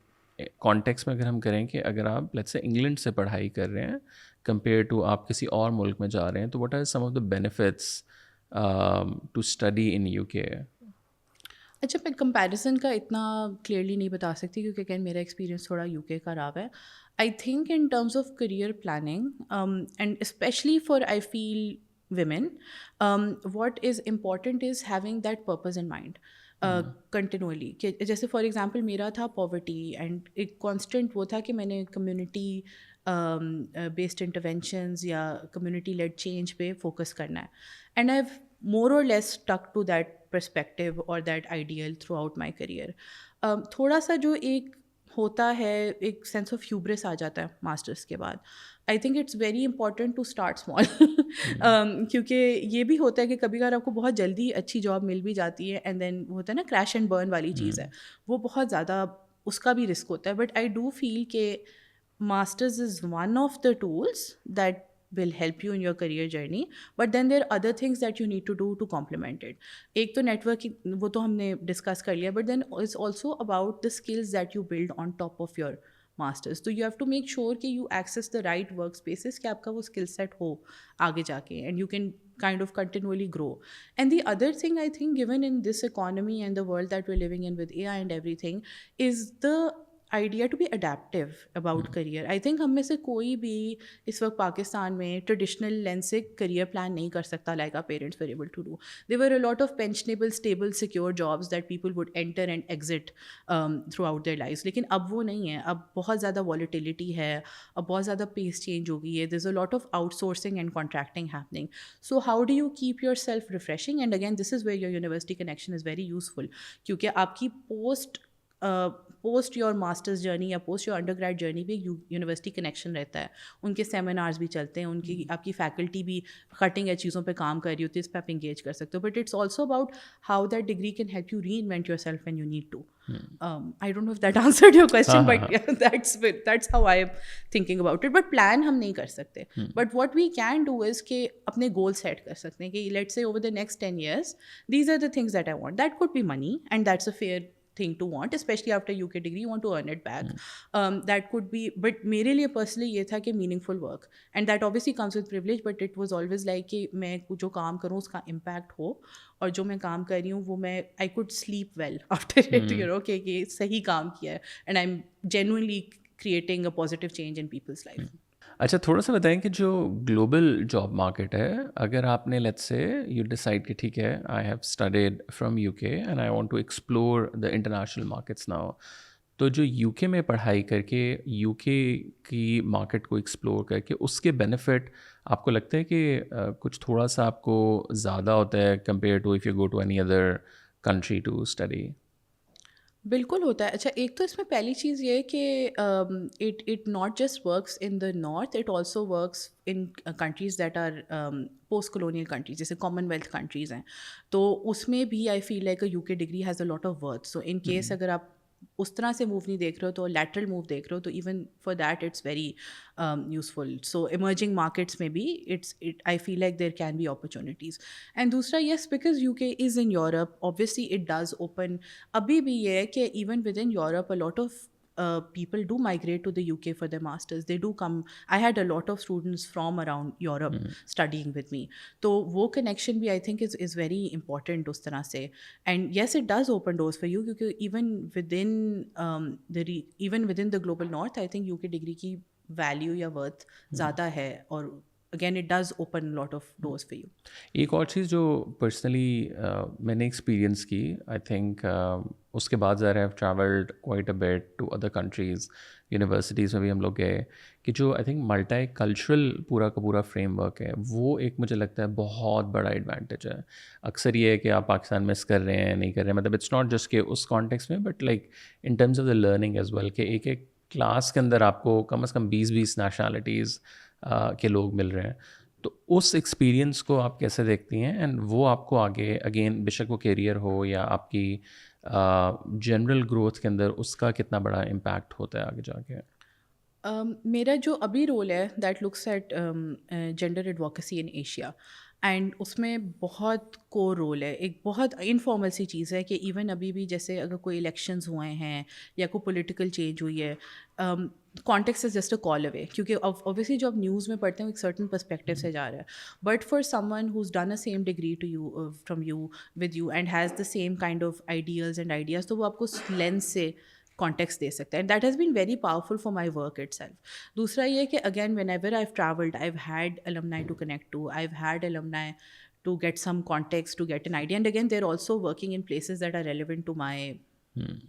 कॉन्टेक्स्ट में अगर हम करें कि अगर आप लेट्स से इंग्लैंड से पढ़ाई कर रहे हैं कंपेयर टू आप किसी और मुल्क में जा रहे हैं, तो what are some of the benefits to study in UK? अच्छा, मैं कंपैरिजन का इतना क्लियरली नहीं बता सकती क्योंकि अगेन मेरा एक्सपीरियंस थोड़ा यूके का रहा है. I think in terms of career planning and specially for I feel women, what is important is having that purpose in mind continually. कि जैसे फॉर एग्जांपल मेरा था पॉवर्टी एंड एक कांस्टेंट वो था कि मैंने कम्युनिटी बेस्ड इंटरवेंशंस या कम्युनिटी लेड चेंज पे फोकस करना है. And I have more or less stuck to that perspective or that ideal throughout my career. थोड़ा सा जो एक होता है, एक सेंस ऑफ ह्यूब्रिस आ जाता है मास्टर्स के बाद. I think it's very important to start small क्योंकि ये भी होता है कि कभी कभार आपको बहुत जल्दी अच्छी जॉब मिल भी जाती है एंड देन होता है ना क्रैश एंड बर्न वाली चीज़ है, वो बहुत ज़्यादा उसका भी रिस्क होता है. बट आई डू फील के masters is one of the tools that will help you in your career journey, but then there are other things that you need to do to complement it. एक तो networking वो तो हमने discuss कर लिया, but then it's also about the skills that you build on top of your masters. So you have to make sure कि you access the right workspaces कि आपका वो skill set हो आगे जाके, and you can kind of continually grow. And the other thing I think, given in this economy and the world that we're living in with AI and everything, is the idea to be adaptive about career. I think हम में से कोई भी इस वक्त पाकिस्तान में traditional lens से career plan नहीं कर सकता like our parents were able to do. There were a lot of pensionable stable secure jobs that people would enter and exit throughout their lifes, लेकिन अब वो नहीं है. अब बहुत ज़्यादा वॉलीटिलिटी है, अब बहुत ज़्यादा पेस चेंज हो गई है. There is a lot of outsourcing and contracting happening. So how do you keep yourself refreshing? And again this is where your university connection is very useful, क्योंकि आपकी post your masters journey या post your undergrad journey भी university connection रहता है. उनके seminars भी चलते हैं, उनकी आपकी फैकल्टी भी कटिंग एज चीज़ों पे काम कर रही होती है, इस पर आप इंगेज कर सकते हो. But it's also about how that degree can help you reinvent yourself when you need to. I don't know if that answered your question, but yeah, that's how I am thinking about it. But plan हम नहीं कर सकते. But what we can do is कि अपने goal set कर सकते हैं कि let's say over the next 10 years, these are the things that I want. That could be money, and that's a fair thing to want, especially after UK degree, you want to earn it back. That could be, but मेरे लिए personally ये था कि meaningful work, and that obviously comes with privilege, but it was always like कि मैं जो काम करूँ उसका impact हो, और जो मैं काम कर रही हूँ वो मैं I could sleep well after it, you know, कि सही काम किया है and I'm genuinely creating a positive change in people's life. अच्छा, थोड़ा सा बताएं कि जो ग्लोबल जॉब मार्केट है, अगर आपने लेट्स से यू डिसाइड कि ठीक है I have studied from UK and I want to explore the international markets now, तो जो यूके में पढ़ाई करके यूके की मार्केट को एक्सप्लोर करके उसके बेनिफिट आपको लगता है कि कुछ थोड़ा सा आपको ज़्यादा होता है compare to if you go to any other country to study? बिल्कुल होता है. अच्छा, एक तो इसमें पहली चीज़ ये है कि it not just works in the north, it also works in countries that R post colonial countries, जैसे कॉमनवेल्थ कंट्रीज़ हैं. तो उसमें भी I feel like a UK degree has a lot of worth. So in case अगर आप उस तरह से मूव नहीं देख रहे हो तो लैटरल मूव देख रहे हो, तो even for that it's very useful. So emerging markets में भी I feel like there can be opportunities. And दूसरा, yes, because UK is in Europe, obviously it does open. अभी भी ये है कि even within Europe a lot of people do migrate to the UK for their masters. They do come. I had a lot of students from around Europe studying with me. So वो connection भी I think is very important उस तरह से. And yes, it does open doors for you because even within the global north, I think UK degree की value या worth ज़्यादा है, और again it does open a lot of doors for you. एक और चीज़ जो पर्सनली मैंने experience की, आई थिंक उसके बाद ज़रा have travelled quite a bit to other countries, universities में भी हम लोग गए, कि जो आई थिंक मल्टी कल्चरल पूरा का पूरा फ्रेमवर्क है, वो एक मुझे लगता है बहुत बड़ा एडवांटेज है. अक्सर ये है कि आप पाकिस्तान मिस कर रहे हैं, नहीं कर रहे हैं, मतलब इट्स नॉट जस्ट के उस कॉन्टेक्स्ट में, but like in terms of the learning as well, कि एक एक क्लास के अंदर आपको कम से कम 20-20 नेशनैलिटीज़ के लोग मिल रहे हैं. तो उस एक्सपीरियंस को आप कैसे देखती हैं, एंड वो आपको आगे अगेन बेशक वो करियर हो या आपकी जनरल ग्रोथ के अंदर उसका कितना बड़ा इम्पैक्ट होता है आगे जाके? मेरा जो अभी रोल है that looks at gender advocacy in Asia, and उसमें बहुत कोर रोल है. एक बहुत इनफॉर्मल सी चीज़ है कि इवन अभी भी जैसे अगर कोई इलेक्शंस हुए हैं या कोई पॉलिटिकल चेंज हुई है, context is just a call away, क्योंकि ऑब्वियसली जो आप न्यूज़ में पढ़ते हैं वो एक सर्टन पर्सपेक्टिव से जा रहा है. But for someone who's done a same degree to you from you with you and has the same kind of ideas, तो वो आपको लेंस से कॉन्टेक्स्ट दे सकता है. And that has been very powerful for my work itself. दूसरा ये कि again whenever I travelled, I had alumni to connect to, I've had alumni to get some context, to get an idea, and again they're also working in places that are relevant to my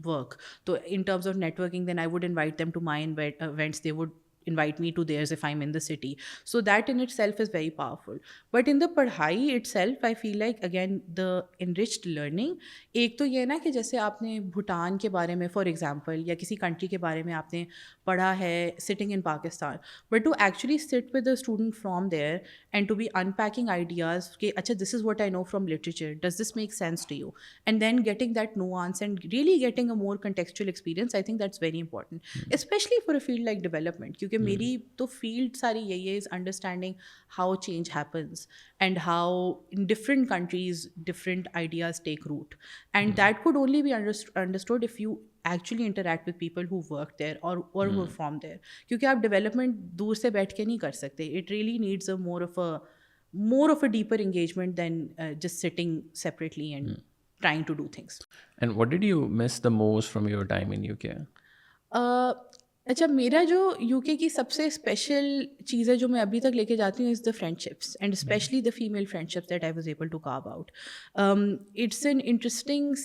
work. So in terms of networking, then I would invite them to my events, they would invite me to theirs if I'm in the city. So that in itself is very powerful. But in the padhai itself, I feel like again the enriched learning, एक तो ये ना कि जैसे आपने भूटान के बारे में फॉर एग्जांपल या किसी कंट्री के बारे में आपने पढ़ा है sitting in Pakistan, but to actually sit with a student from there and to be unpacking ideas कि अच्छा this is what I know from literature, does this make sense to you, and then getting that nuance and really getting a more contextual experience, I think that's very important, especially for a field like development, क्योंकि मेरी तो field सारी यही है, is understanding how change happens and how in different countries different ideas take root, and that could only be understood if you actually interact with people who work there or who are from there, क्योंकि आप development दूर से बैठ के नहीं कर सकते. It really needs a more of a deeper engagement than just sitting separately and trying to do things. And what did you miss the most from your time in UK? अच्छा, मेरा जो यूके की सबसे special चीज़ है जो मैं अभी तक लेके जाती हूँ is the friendships, and specially the female friendships that I was able to carve out. It's an interesting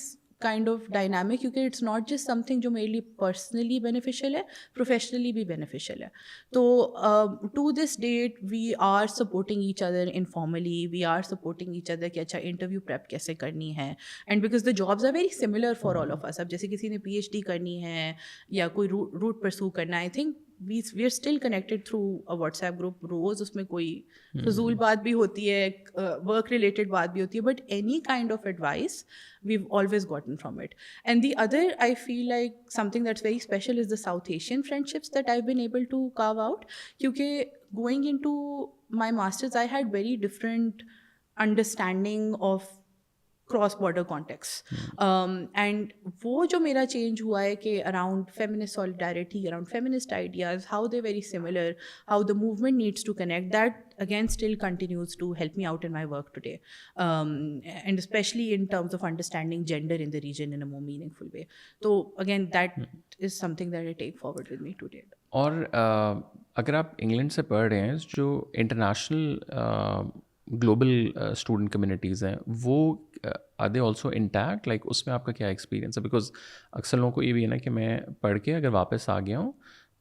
kind of dynamic, क्योंकि इट्स नॉट जस्ट समथिंग जो मेरे लिए पर्सनली बेनिफिशियल है, प्रोफेशनली भी बेनिफिशियल है. तो to this date we are supporting each other informally, we are supporting each other कि अच्छा इंटरव्यू प्रेप कैसे करनी है, and because the jobs are very similar for all of us. अब जैसे किसी ने PhD करनी है या कोई रूट परसू करना है, I think we are still connected through a WhatsApp group. रोज़ उसमें कोई फजूल बात भी होती है, वर्क रिलेटेड बात भी होती है, but any kind of advice we've always gotten from it. And the other, I feel like something that's very special is the South Asian friendships that I've been able to carve out, क्योंकि going into my masters I had very different understanding of cross border context, and वो जो मेरा change हुआ है कि around feminist solidarity, around feminist ideas, how they very similar, how the movement needs to connect, that again still continues to help me out in my work today, and especially in terms of understanding gender in the region in a more meaningful way. So again that is something that I take forward with me today. और अगर आप England से पढ़ रहे हैं, जो international global student communities हैं, वो are they also intact, like उसमें आपका क्या एक्सपीरियंस है? बिकॉज अक्सर लोगों को ये भी है ना कि मैं पढ़ के अगर वापस आ गया हूँ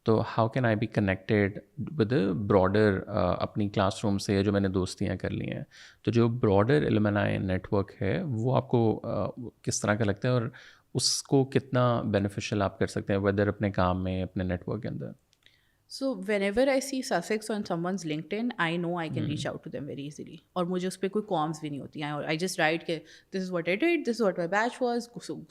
तो how can I be connected with broader अपनी क्लासरूम से, या जो मैंने दोस्तियाँ कर ली हैं, तो जो ब्रॉडर एलुमनाई नेटवर्क है वो आपको किस तरह का लगता है, और उसको कितना बेनिफिशियल आप कर सकते हैं वेदर अपने काम में, अपने नेटवर्क के अंदर? So whenever I see Sussex on someone's LinkedIn, I know I can reach out to them very easily. और मुझे उस पर कोई कॉम्स भी नहीं होती हैं. I just write कि this is what I did, this is what my batch was,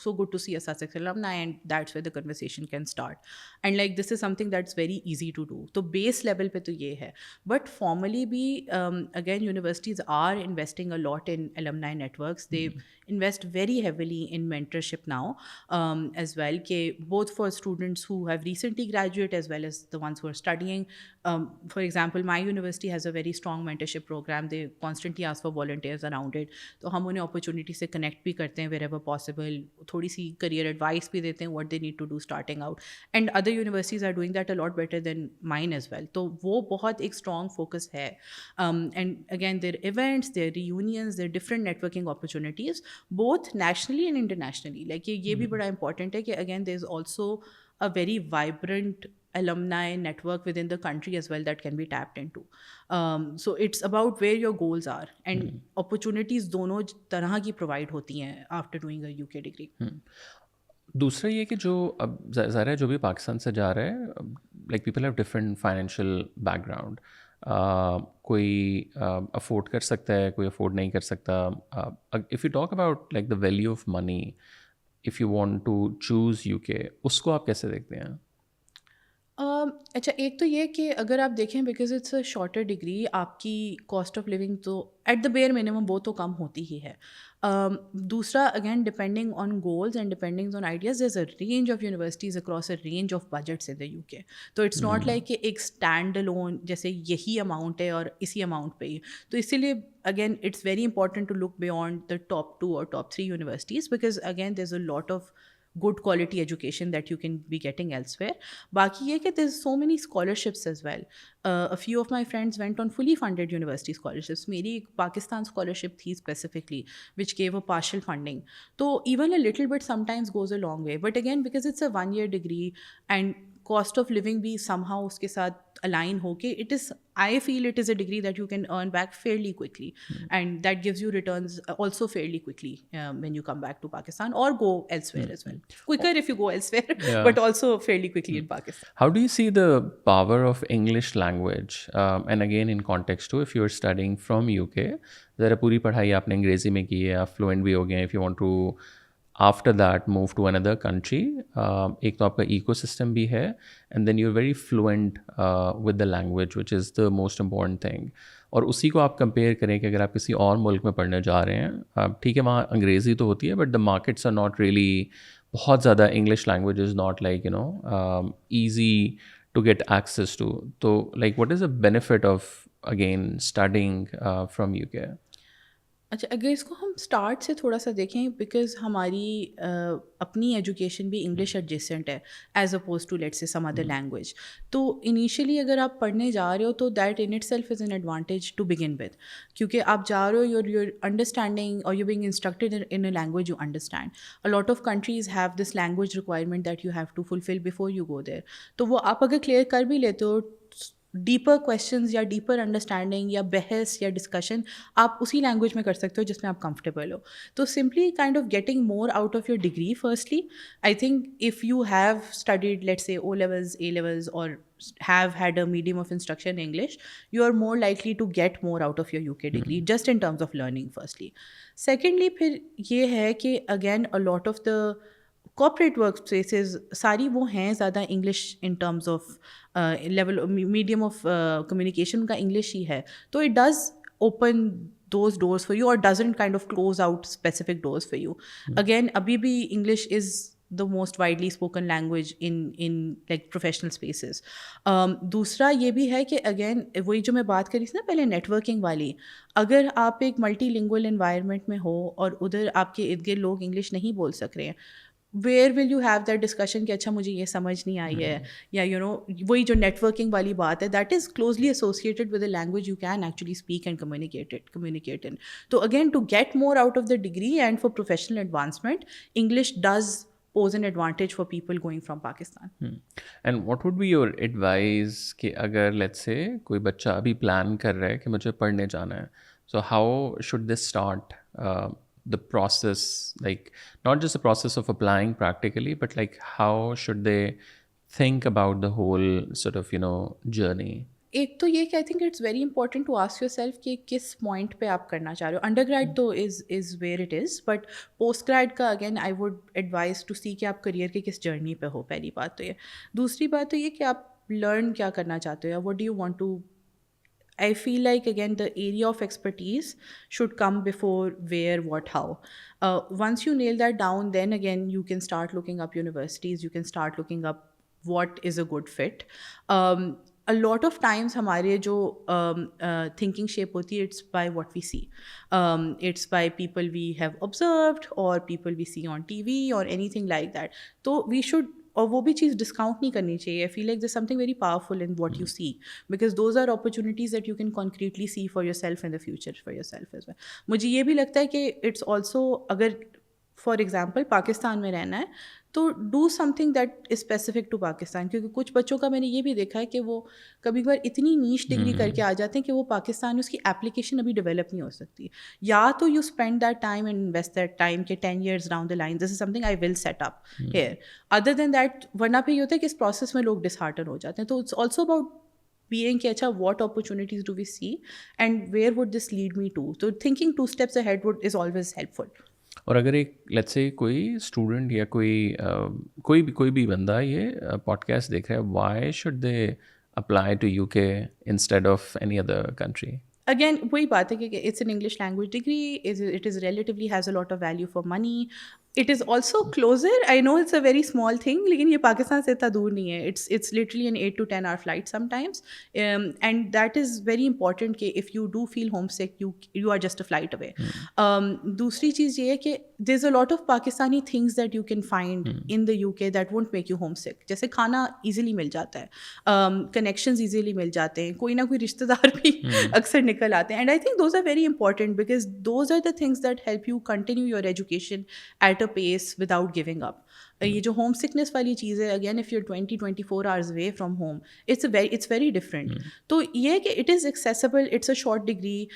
so good to see a Sussex alumni, and that's where the conversation can start. And like this is something that's very easy to do. तो base level पे तो ये है. But formally भी again universities are investing a lot in alumni networks. They invest very heavily in mentorship now, as well, both for students who have recently graduated as well as the ones who are studying. For example, my university has a very strong mentorship program. They constantly ask for volunteers around it. तो हम उन्हें opportunity से connect भी करते हैं wherever possible, थोड़ी सी career advice भी देते हैं what they need to do starting out. And other universities are doing that a lot better than mine as well. तो वो बहुत एक strong focus है. And again, their events, their reunions, their different networking opportunities, both nationally and internationally. Like ये भी बड़ा important है कि again there's also a very vibrant alumni network within the country as well that can be tapped into. So it's about where your goals are, and opportunities दोनों तरह की provide होती हैं after doing a UK degree. दूसरा ये कि जो अब ज़ाहिर है जो भी पाकिस्तान से जा रहा है, like people have different financial background. कोई अफोर्ड कर सकता है, कोई अफोर्ड नहीं कर सकता. If you talk about like the value of money if you want to choose UK, उसको आप कैसे देखते हैं? अच्छा, एक तो ये कि अगर आप देखें because it's a shorter degree, आपकी कॉस्ट ऑफ लिविंग तो एट द बेयर मिनिमम वो तो कम होती ही है. दूसरा, again depending on goals and depending on ideas, there is a range of universities across a range of budgets in the UK. तो इट्स नॉट लाइक कि एक स्टैंड अलोन जैसे यही अमाउंट है और इसी अमाउंट पे ही. तो इसीलिए again it's very important to look beyond the top 2 और top 3 universities, because again there is a lot of good quality education that you can be getting elsewhere. Baki ye कि there's so many scholarships as well. A few of my friends went on fully funded university scholarships. मेरी एक Pakistan scholarship थी specifically, which gave a partial funding. So even a little bit sometimes goes a long way. But again, because it's a 1-year degree and cost of living भी somehow उसके साथ align होके, I feel it is a degree that you can earn back fairly quickly, and that gives you returns also fairly quickly when you come back to Pakistan or go elsewhere as well. Quicker if you go elsewhere, Yeah. but also fairly quickly in Pakistan. How do you see the power of English language? And again, in context too, if you're studying from UK, ज़रा पूरी पढ़ाई आपने अंग्रेज़ी में की है, आप fluent भी हो गए हैं. If you want to after that move to another country, एक तो आपका ecosystem भी है, and then you're very fluent with the language, which is the most important thing. और उसी को आप कंपेयर करें कि अगर आप किसी और मुल्क में पढ़ने जा रहे हैं, ठीक है वहाँ अंग्रेज़ी तो होती है, but the markets are not really, बहुत ज़्यादा English language is not like easy to get access to. तो like what is the benefit of again studying from UK? अच्छा, अगर इसको हम स्टार्ट से थोड़ा सा देखें, बिकॉज हमारी अपनी एजुकेशन भी इंग्लिश एडजेसेंट है as opposed to let's say some other language. तो इनिशियली अगर आप पढ़ने जा रहे हो तो that in itself is an advantage to begin with, क्योंकि आप जा रहे हो, you're अंडरस्टैंडिंग और you're being instructed in a language you understand. A lot of countries have this language requirement that you have to fulfill before you go there. तो वो आप अगर क्लियर कर भी लेते हो, डीपर क्वेश्चंस या डीपर अंडरस्टैंडिंग या बहस या डिस्कशन आप उसी लैंग्वेज में कर सकते हो जिसमें आप कंफर्टेबल हो. तो simply kind of getting more out of your degree firstly, I think if you have studied let's say O levels, A levels, or have had a medium of instruction in English, you are more likely to get more out of your UK degree, just in terms of learning firstly. Secondly, फिर ये है कि again a lot of the corporate work spaces सारी वो हैं ज़्यादा English in terms of level medium of communication का English ही है. तो it does open those doors for you or doesn't kind of close out specific doors for you. Again, abhi bhi English is the most widely spoken language in like professional spaces. दूसरा ये भी है कि again वही जो मैं बात करी थी ना पहले नेटवर्किंग वाली, अगर आप एक मल्टीलिंगुअल एनवायरनमेंट में हो और उधर आपके इर्द गिर्द लोग इंग्लिश नहीं बोल सक रहे हैं, where will you have that discussion कि अच्छा मुझे ये समझ नहीं आई है, या वही जो नेटवर्किंग वाली बात है, that is closely associated with a language you can actually speak and communicate in. तो again to get more out of the degree and for professional advancement, English does pose an advantage for people going from Pakistan. And what would be your advice कि अगर let's say कोई बच्चा अभी plan कर रहा है कि मुझे पढ़ने जाना है, so how should they start the process, like not just the process of applying practically, but like how should they think about the whole sort of journey? एक तो ये कि I think it's very important to ask yourself कि किस point पे आप करना चाह रहे हो. अंडर ग्रेड तो is where it is, but postgrad का again I would advise to see कि आप करियर के किस जर्नी पे हो. पहली बात तो ये. दूसरी बात तो ये कि आप लर्न क्या करना चाहते हो या what do you want to I feel like again the area of expertise should come before where, what, how. Once you nail that down, then again you can start looking up universities, you can start looking up what is a good fit. A lot of times हमारे जो thinking shape होती है, it's by what we see. It's by people we have observed or people we see on TV or anything like that. तो we should, और वो भी चीज़ discount नहीं करनी चाहिए. I feel like there something very powerful in what you see, because those are opportunities that you can concretely see for yourself in the future for yourself as well. मुझे ये भी लगता है कि it's also, अगर for example Pakistan में रहना है तो do something that is specific to Pakistan. क्योंकि कुछ बच्चों का मैंने ये भी देखा है कि वो कभी कभार इतनी नीश डिग्री करके आ जाते हैं कि वो पाकिस्तान में उसकी एप्लीकेशन अभी डेवलप नहीं हो सकती. या तो you spend that time and invest that time के 10 years down the line this is something I will set up here. Other than that, वरना फिर ये होता है कि इस प्रोसेस में लोग डिसहार्टन हो जाते हैं. तो इट्स ऑल्सो अबाउट being कि अच्छा what opportunities do we see and where would this lead me to. So thinking 2 steps ahead is always helpful. और अगर एक लेट्स से कोई स्टूडेंट या कोई भी बंदा ये पॉडकास्ट देख रहा है, why should they apply to UK instead of any other country? Again वही बात है कि it's an English language degree, it is relatively has a lot of value for money. It is also closer. I know it's a very small thing, लेकिन ये पाकिस्तान से इतना दूर नहीं है. It's literally an 8 to 10 hour flight sometimes, and that is very important कि if you do feel homesick, you are just a flight away. दूसरी चीज़ ये है कि there's a lot of Pakistani things that you can find in the UK that won't make you homesick. जैसे खाना easily मिल जाता है, connections easily मिल जाते हैं, कोई ना कोई रिश्तेदार भी अक्सर निकल आते हैं. And I think those are very important because those are the things that help you continue your education at a pace without giving up. ये जो होम सिकनेस वाली चीज़ है, again if you're 20-24 hours away from home, it's very different. तो ये है कि it is accessible, it's a short degree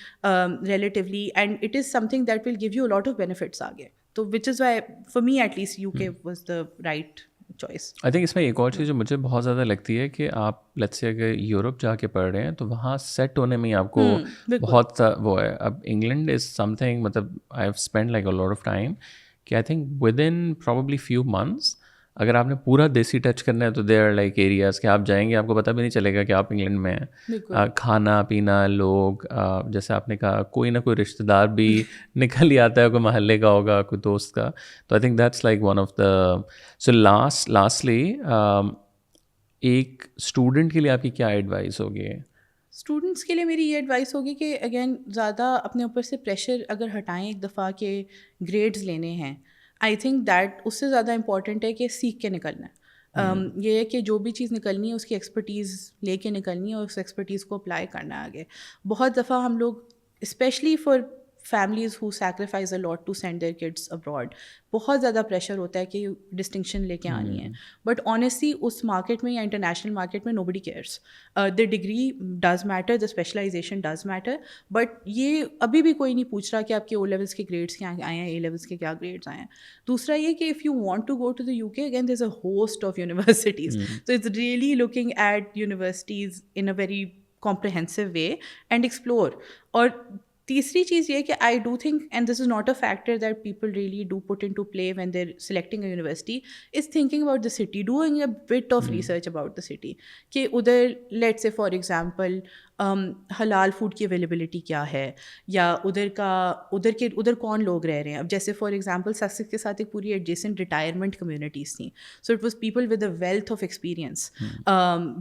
relatively, and it is something that will give you a lot of benefits आगे. तो which is why for me at least UK was the right choice. I think इसमें एक और चीज़ जो मुझे बहुत ज़्यादा लगती है कि आप लेट्स से अगर यूरोप जाके पढ़ रहे हैं तो वहाँ सेट होने में ही आपको बहुत वो है. अब इंग्लैंड इज़ समथिंग, मतलब I have spend like a lot of time कि I think within probably few months अगर आपने पूरा देसी टच करना है तो दे आर लाइक एरियाज़ कि आप जाएंगे आपको पता भी नहीं चलेगा कि आप इंग्लैंड में हैं. खाना पीना, लोग, जैसे आपने कहा कोई ना कोई रिश्तेदार भी निकल ही आता है, कोई महल्ले का होगा, कोई दोस्त का. तो I think that's like one of the. So lastly एक स्टूडेंट के लिए आपकी क्या एडवाइस होगी? स्टूडेंट्स के लिए मेरी ये एडवाइस होगी कि अगेन ज़्यादा अपने ऊपर से प्रेशर अगर हटाएं एक दफ़ा के ग्रेड्स लेने हैं, आई थिंक दैट उससे ज़्यादा इम्पॉर्टेंट है कि सीख के निकलना है. ये है कि जो भी चीज़ निकलनी है उसकी एक्सपर्टीज़ लेके निकलनी है और उस एक्सपर्टीज़ को अप्लाई करना है आगे. बहुत दफ़ा हम लोग specially for families who sacrifice a lot to send their kids abroad, बहुत ज़्यादा प्रेशर होता है कि डिस्टिंक्शन लेके आनी है. बट ऑनेस्टली उस मार्केट में या इंटरनेशनल मार्केट में nobody cares. The degree does matter, the specialisation does matter, but ये अभी भी कोई नहीं पूछ रहा कि आपके ओ लेवल्स के ग्रेड्स क्या आए हैं, ए लेवल्स के क्या ग्रेड्स आए हैं. दूसरा ये कि if you want to go to the UK, again there is a host of universities, so it's really looking at universities in a very comprehensive way and explore. और तीसरी चीज़ ये कि I do think, and this is not a factor that people really do put into play when they're selecting a university, is thinking about the city, doing a bit of research about the city कि उधर let's say for example हलाल food की availability क्या है, या उधर कौन लोग रह रहे हैं. अब जैसे फॉर एग्जांपल ससेक्स के साथ एक पूरी एडजेसेंट रिटायरमेंट कम्युनिटीज़ थी, so it was people with a wealth of experience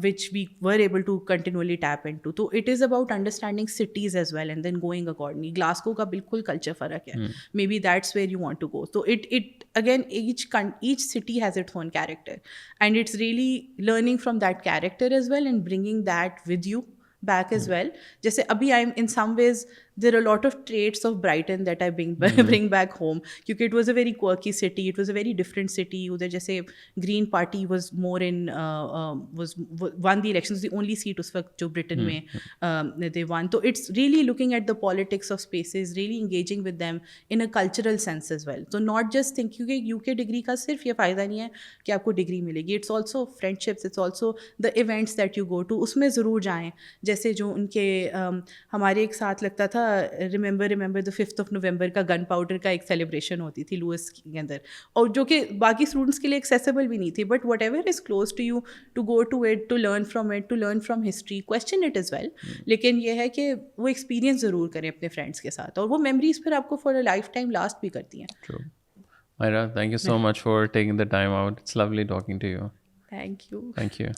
which we were able to continuously tap into. तो it is about understanding cities as well and then going accordingly. Glasgow का बिल्कुल culture फ़र्क है, maybe that's where you want to go. तो it again each city has its own character, and it's really learning from that character as well and bringing that with you back as well. जैसे अभी I'm in some ways there are a lot of traits of Brighton that I bring back home, क्योंकि it was a very quirky city, it was a very different city. उधर जैसे Green Party was more in won the elections, the only seat उस वक्त जो Britain में they won. तो it's really looking at the politics of spaces, really engaging with them in a cultural sense as well. So not just think, क्योंकि UK degree का सिर्फ ये फ़ायदा नहीं है कि आपको डिग्री मिलेगी, it's also friendships, it's also the events that you go to, उसमें ज़रूर जाएँ. जैसे जो उनके हमारे एक साथ लगता था remember the 5th of November का गन पाउडर का एक सेलिब्रेशन होती थी लुइस के अंदर, और जो कि बाकी स्टूडेंट्स के लिए एक्सेसिबल भी नहीं थी, but whatever is close to you, to go to it, to learn from it, to learn from history, question it as well, लेकिन ये है कि वो एक्सपीरियंस ज़रूर करें अपने फ्रेंड्स के साथ, और वो मेमोरीज फिर आपको for a life time last भी करती हैं. True. Myra, thank you so much for taking the time out. It's lovely talking to you. Thank you. Thank you.